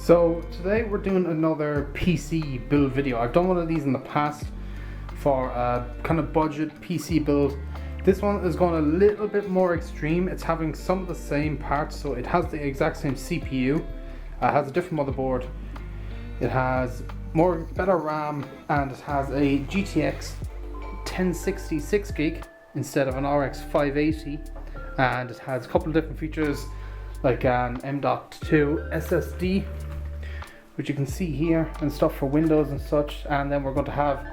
So today we're doing another PC build video. I've done one of these in the past for a kind of budget PC build. This one is going a little bit more extreme. It's having some of the same parts, so it has the exact same CPU, it has a different motherboard, it has better RAM, and it has a GTX 1060 6GB instead of an RX 580, and it has a couple of different features like an M.2 SSD, which you can see here, and stuff for Windows and such. And then we're going to have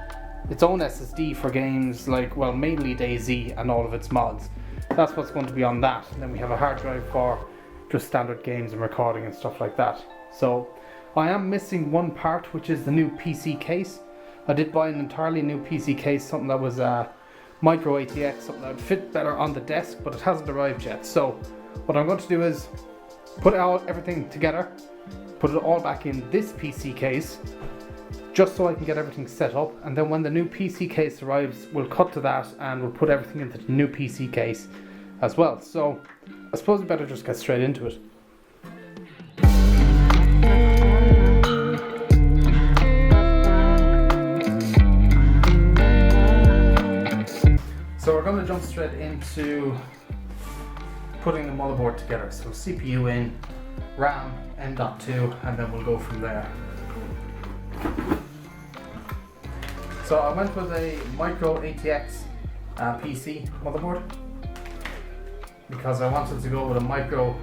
its own SSD for games like, well, mainly DayZ and all of its mods. That's what's going to be on that. And then we have a hard drive for just standard games and recording and stuff like that. So I am missing one part, which is the new PC case. I did buy an entirely new PC case, something that was micro ATX, something that would fit better on the desk, but it hasn't arrived yet. So what I'm going to do is put everything together, put it all back in this PC case, just so I can get everything set up, and then when the new PC case arrives, we'll cut to that and we'll put everything into the new PC case as well. So I suppose we better just get straight into it. So we're going to jump straight into putting the motherboard together. So CPU in, RAM, M.2, and then we'll go from there. So I went with a micro ATX PC motherboard because I wanted to go with a micro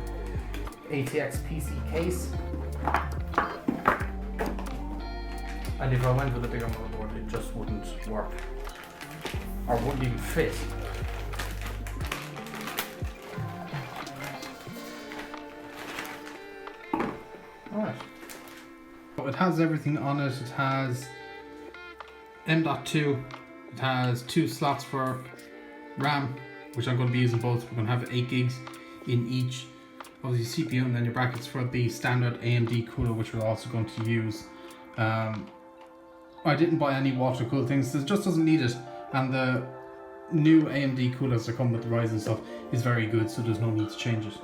ATX PC case, and if I went with a bigger motherboard it just wouldn't work or wouldn't even fit. Alright. So it has everything on it. It has M.2, it has 2 slots for RAM, which I'm going to be using both. We're going to have 8 gigs in each of the CPU, and then your brackets for the standard AMD cooler, which we're also going to use. I didn't buy any water cooled things, it just doesn't need it, and the new AMD coolers that come with the Ryzen stuff is very good, so there's no need to change it.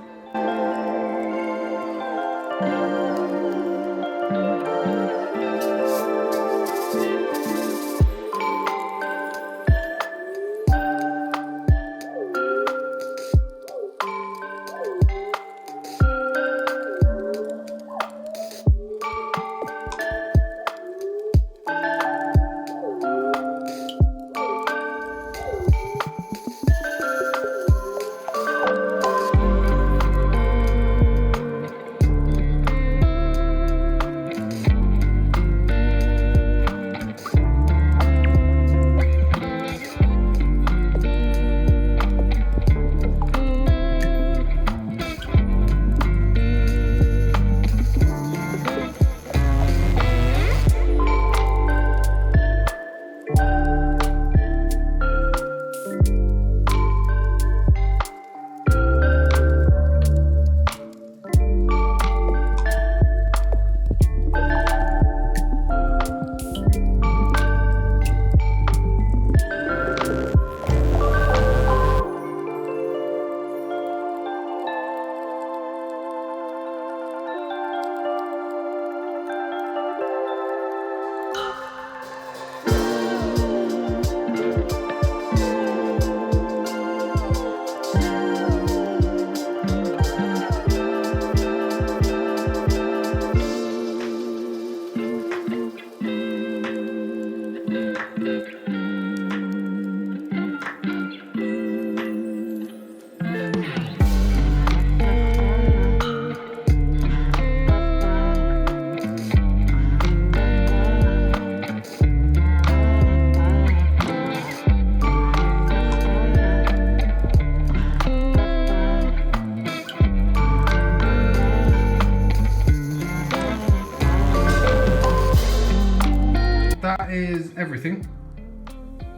That is everything.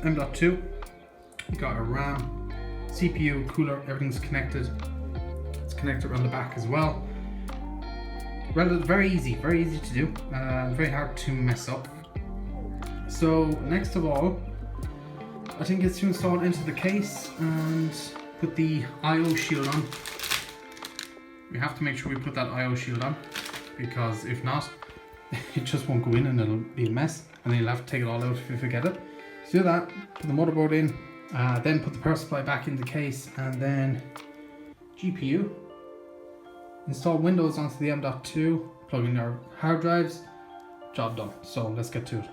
M.2, we got our RAM, CPU, cooler, everything's connected. It's connected around the back as well. Very easy to do, very hard to mess up. So next of all, I think it's to install it into the case and put the I/O shield on. We have to make sure we put that I/O shield on. because if not, it just won't go in and it'll be a mess, and then you'll have to take it all out if you forget it. So do that, put the motherboard in, then put the power supply back in the case, and then GPU. Install Windows onto the M.2, plug in your hard drives, job done. So let's get to it.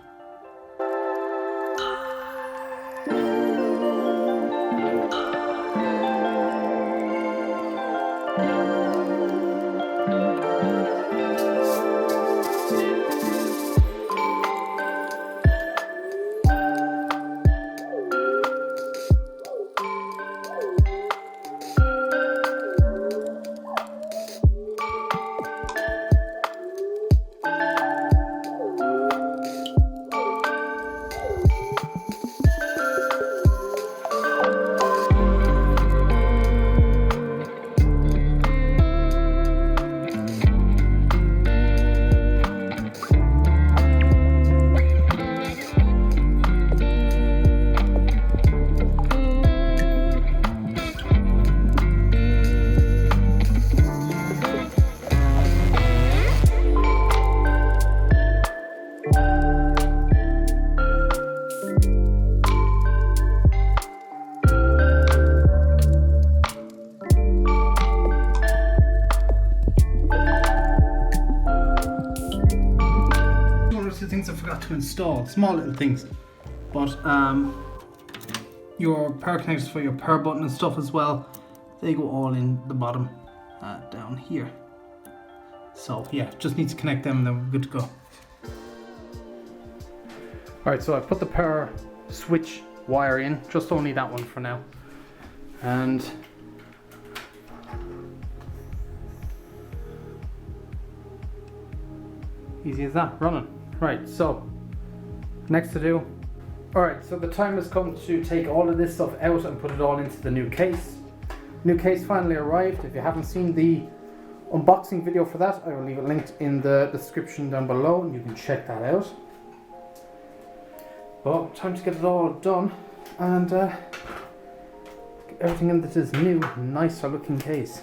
Things I forgot to install, small little things, but your power connectors for your power button and stuff as well, they go all in the bottom down here. So yeah, just need to connect them and then we're good to go. Alright, so I put the power switch wire in, just only that one for now, and easy as that, running. Right, so next to do. Alright, so the time has come to take all of this stuff out and put it all into the new case. New case finally arrived. If you haven't seen the unboxing video for that, I will leave it linked in the description down below and you can check that out. But time to get it all done and get everything into this new, nicer looking case.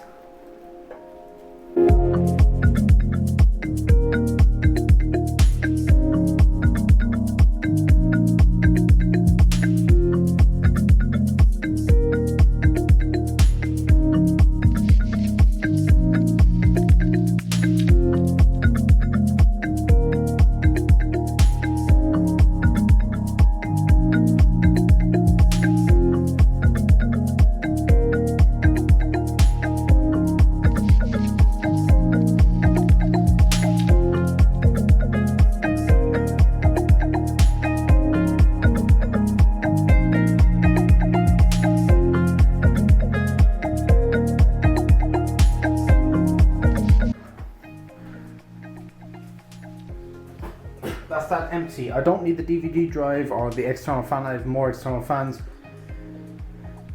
That's that empty. I don't need the DVD drive or the external fan. I have more external fans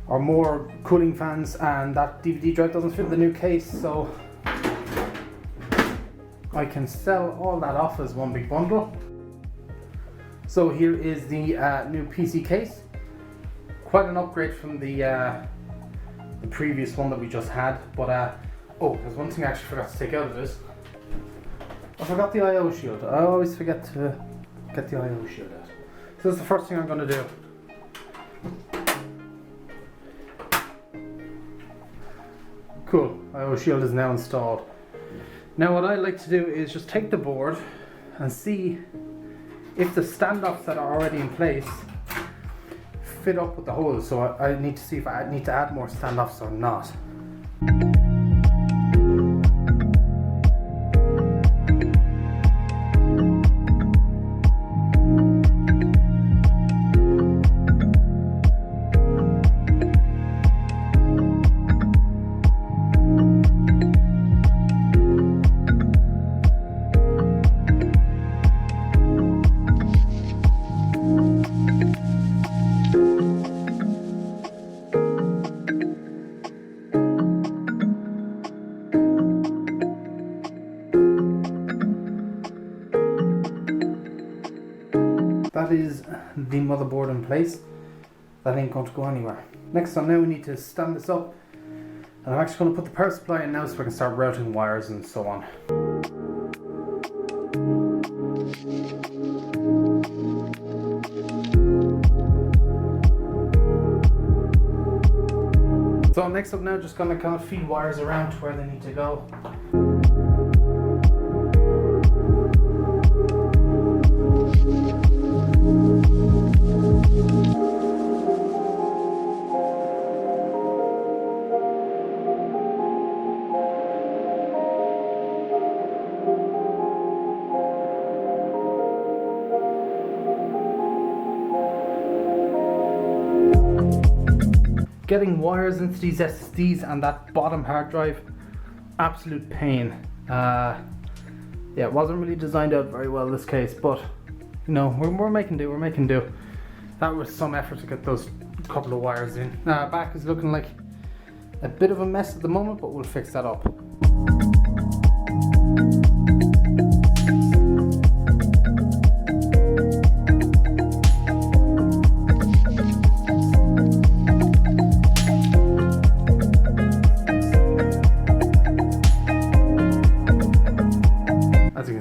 or more cooling fans, and that DVD drive doesn't fit the new case, so I can sell all that off as one big bundle. So here is the new PC case. Quite an upgrade from the previous one that we just had, but oh, there's one thing I actually forgot to take out of this. I forgot the I/O shield. I always forget to get the I/O shield out. So that's the first thing I'm going to do. Cool, I/O shield is now installed. Now what I like to do is just take the board and see if the standoffs that are already in place fit up with the holes. So I need to see if I need to add more standoffs or not. That is the motherboard in place. That ain't going to go anywhere. Next on, now we need to stand this up, and I'm actually going to put the power supply in now so we can start routing wires and so on. So next up now, just gonna kind of feed wires around to where they need to go. Getting wires into these SSDs and that bottom hard drive, absolute pain. Yeah, it wasn't really designed out very well in this case, but you know, we're making do, we're making do. That was some effort to get those couple of wires in. Back is looking like a bit of a mess at the moment, but we'll fix that up.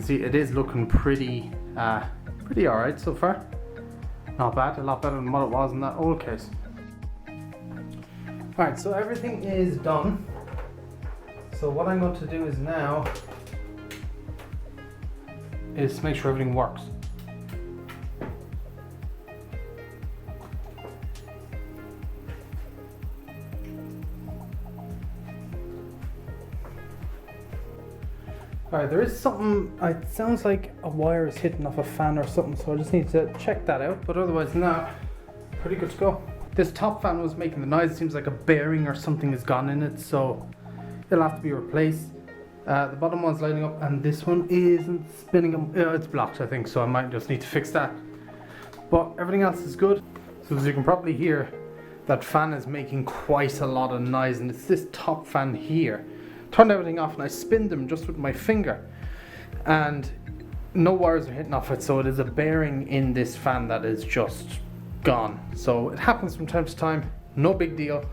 See, it is looking pretty alright so far. Not bad, a lot better than what it was in that old case. Alright, so everything is done. So what I'm going to do is now is make sure everything works. Alright, there is something, it sounds like a wire is hitting off a fan or something, so I just need to check that out, but otherwise now, pretty good to go. This top fan was making the noise, it seems like a bearing or something has gone in it, so it'll have to be replaced. The bottom one's lighting up and this one isn't spinning, it's blocked I think, so I might just need to fix that. But everything else is good, so as you can probably hear, that fan is making quite a lot of noise, and it's this top fan here. Turned everything off and I spinned them just with my finger and no wires are hitting off it, so it is a bearing in this fan that is just gone. So it happens from time to time, no big deal.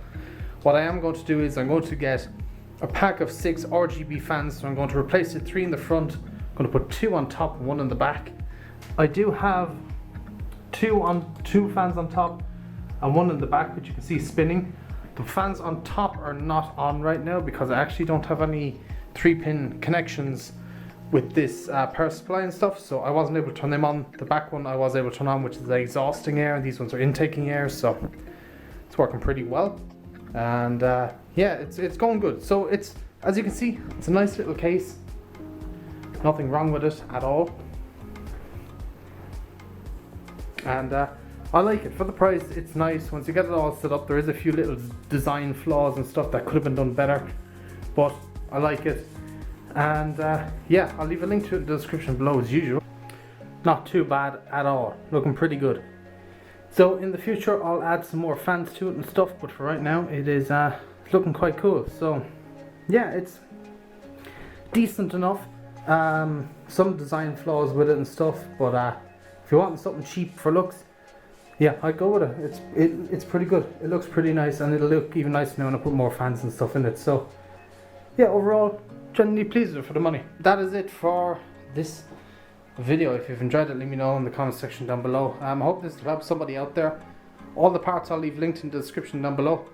What I am going to do is I'm going to get a pack of 6 RGB fans, so I'm going to replace it, 3 in the front, I'm going to put 2 on top and 1 in the back. I do have 2 fans on top and 1 in the back, which you can see spinning. The fans on top are not on right now because I actually don't have any 3-pin connections with this power supply and stuff, so I wasn't able to turn them on. The back one I was able to turn on, which is the exhausting air, and these ones are intaking air, so it's working pretty well. And yeah, it's going good. So it's, as you can see, it's a nice little case. Nothing wrong with it at all. And I like it. For the price, it's nice. Once you get it all set up, there is a few little design flaws and stuff that could have been done better, but I like it. And yeah, I'll leave a link to it in the description below as usual. Not too bad at all. Looking pretty good. So in the future, I'll add some more fans to it and stuff, but for right now, it is looking quite cool. So yeah, it's decent enough. Some design flaws with it and stuff, but if you want something cheap for looks, yeah, I'd go with it. It's pretty good. It looks pretty nice, and it'll look even nicer now when I put more fans and stuff in it. So yeah, overall, genuinely pleased with it for the money. That is it for this video. If you've enjoyed it, let me know in the comment section down below. I hope this will help somebody out there. All the parts I'll leave linked in the description down below.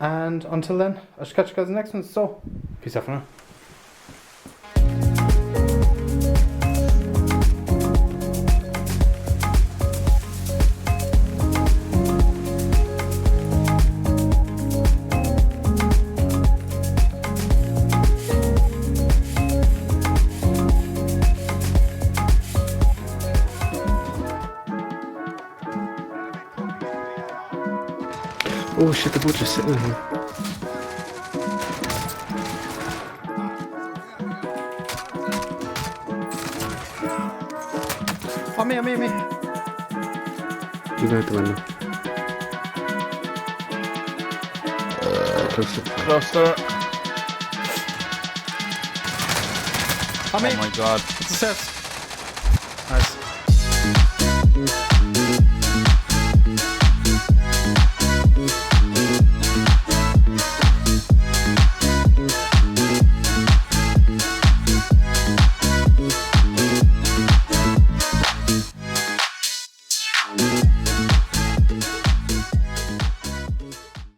And until then, I shall catch you guys in the next one. So, peace out for now. Oh shit, the boat's just sitting in here. On me, on me, on me. You go out the window. Closer. Closer. On me. Oh my god. It's a set. Nice.